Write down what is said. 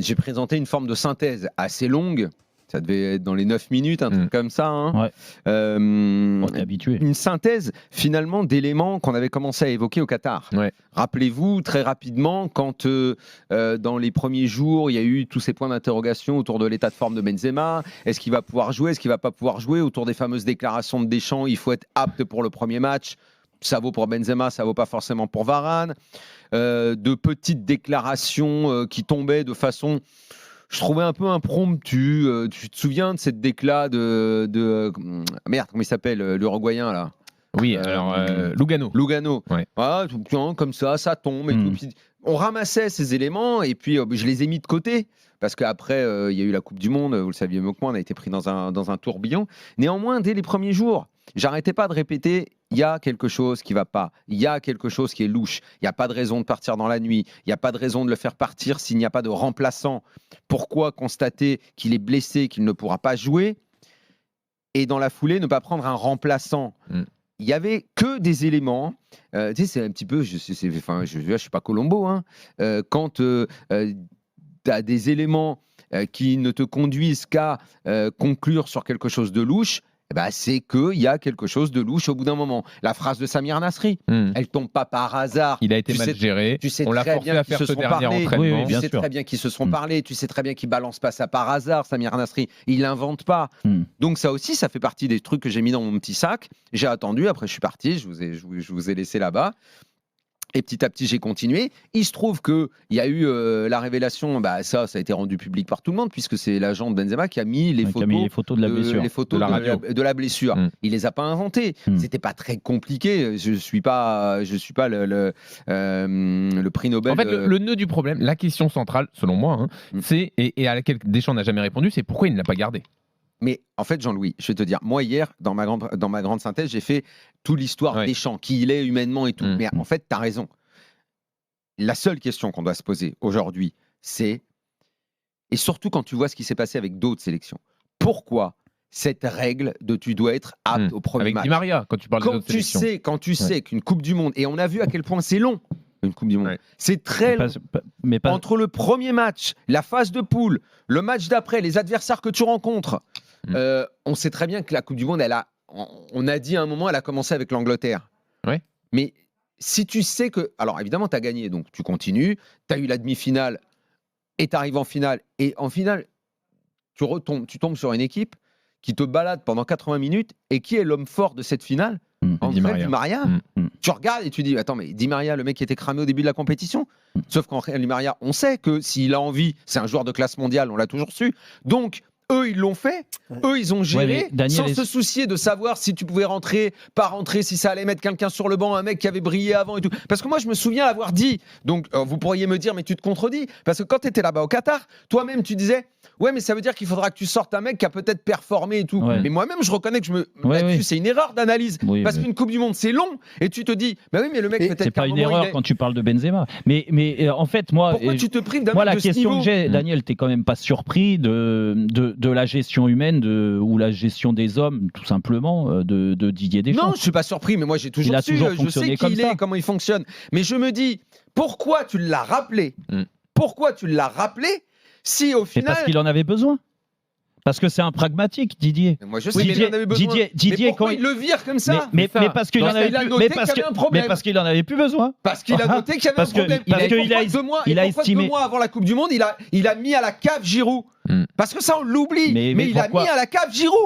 j'ai présenté une forme de synthèse assez longue. Ça devait être dans les 9 minutes, un truc comme ça. Hein. Ouais. On est habitué. Une synthèse, finalement, d'éléments qu'on avait commencé à évoquer au Qatar. Ouais. Rappelez-vous, très rapidement, quand dans les premiers jours, il y a eu tous ces points d'interrogation autour de l'état de forme de Benzema. Est-ce qu'il va pouvoir jouer? Est-ce qu'il ne va pas pouvoir jouer? Autour des fameuses déclarations de Deschamps, il faut être apte pour le premier match. Ça vaut pour Benzema, ça ne vaut pas forcément pour Varane. De petites déclarations qui tombaient de façon... Je trouvais un peu impromptu. Tu te souviens de cette déclat merde, comment il s'appelle, l'Uruguayen là? Oui, alors Lugano. Lugano. Ouais. Voilà, comme ça tombe. Et tout. Puis, on ramassait ces éléments et puis je les ai mis de côté. Parce qu'après, il y a eu la Coupe du Monde, vous le saviez mieux que moi, on a été pris dans un tourbillon. Néanmoins, dès les premiers jours, j'arrêtais pas de répéter, il y a quelque chose qui va pas, il y a quelque chose qui est louche, il n'y a pas de raison de partir dans la nuit, il n'y a pas de raison de le faire partir s'il n'y a pas de remplaçant. Pourquoi constater qu'il est blessé, qu'il ne pourra pas jouer et dans la foulée ne pas prendre un remplaçant? Il y avait que des éléments. Tu sais, c'est un petit peu, je suis pas Colombo, hein, quand tu as des éléments qui ne te conduisent qu'à conclure sur quelque chose de louche, c'est qu'il y a quelque chose de louche au bout d'un moment. La phrase de Samir Nasri, elle tombe pas par hasard. Il a été mal géré. Tu sais on l'a très forcé bien à qu'ils faire se ce sont dernier parlé. entraînement. Tu sais très bien qu'ils se sont parlé. Tu sais très bien qu'ils balancent pas ça par hasard, Samir Nasri. Il l'invente pas. Donc ça aussi, ça fait partie des trucs que j'ai mis dans mon petit sac. J'ai attendu. Après, je suis parti. Je vous ai laissé là-bas. Et petit à petit, j'ai continué. Il se trouve qu'il y a eu la révélation, ça a été rendu public par tout le monde, puisque c'est l'agent de Benzema qui a mis les photos de la blessure. Les photos de la blessure. Il les a pas inventées. C'était pas très compliqué. Je suis pas le prix Nobel. En fait, le nœud du problème, la question centrale, selon moi, c'est, et à laquelle Deschamps n'a jamais répondu, c'est pourquoi il ne l'a pas gardé. Mais en fait, Jean-Louis, je vais te dire, moi hier, dans ma grande synthèse, j'ai fait toute l'histoire des champs, qui il est humainement et tout. Mais en fait, tu as raison. La seule question qu'on doit se poser aujourd'hui, c'est, et surtout quand tu vois ce qui s'est passé avec d'autres sélections, pourquoi cette règle de tu dois être apte au premier match? Avec Di Maria, quand tu parles d'autres sélections. Quand tu sais qu'une Coupe du Monde, et on a vu à quel point c'est long, une Coupe du Monde. C'est très long. Entre le premier match, la phase de poule, le match d'après, les adversaires que tu rencontres, on sait très bien que la Coupe du Monde, on a dit à un moment, elle a commencé avec l'Angleterre. Ouais. Mais si tu sais que... Alors évidemment, tu as gagné, donc tu continues. Tu as eu la demi-finale et tu arrives en finale. Et en finale, tu tombes sur une équipe qui te balade pendant 80 minutes. Et qui est l'homme fort de cette finale? Di Maria. Tu regardes et tu dis, attends, mais Di Maria, le mec qui était cramé au début de la compétition. Sauf qu'en Di Maria, on sait que s'il a envie, c'est un joueur de classe mondiale, on l'a toujours su. Donc, eux, ils l'ont fait. Eux, ils ont géré sans se soucier de savoir si tu pouvais rentrer, pas rentrer, si ça allait mettre quelqu'un sur le banc, un mec qui avait brillé avant et tout. Parce que moi, je me souviens avoir dit, donc vous pourriez me dire, mais tu te contredis. Parce que quand tu étais là-bas au Qatar, toi-même, tu disais, ouais, mais ça veut dire qu'il faudra que tu sortes un mec qui a peut-être performé et tout. Mais moi-même, je reconnais que c'est une erreur d'analyse. Parce qu'une Coupe du Monde, c'est long. Et tu te dis, bah oui, mais le mec, peut-être c'est pas une erreur quand tu parles de Benzema. Mais en fait, moi. Pourquoi tu te prives d'un moi, mec la de ce question niveau? que j'ai, Daniel, t'es quand même pas surpris de la gestion humaine ou la gestion des hommes, tout simplement, de Didier Deschamps? Non, je suis pas surpris, mais moi, j'ai toujours su. Je sais qui il est, comment il fonctionne. Mais je me dis, pourquoi tu l'as rappelé? Pourquoi tu l'as rappelé si au final. Parce qu'il en avait besoin. Parce que c'est un pragmatique, Didier. Moi, je sais qu'il en avait besoin. Didier, mais pourquoi il le vire comme ça? Mais parce qu'il en avait plus. Mais parce qu'il en avait plus besoin. Parce qu'il a noté qu'il y avait un problème. Il a estimé 2 mois avant la Coupe du Monde, il a mis à la cave Giroud. Parce que ça, on l'oublie. Mais il a mis à la cave Giroud.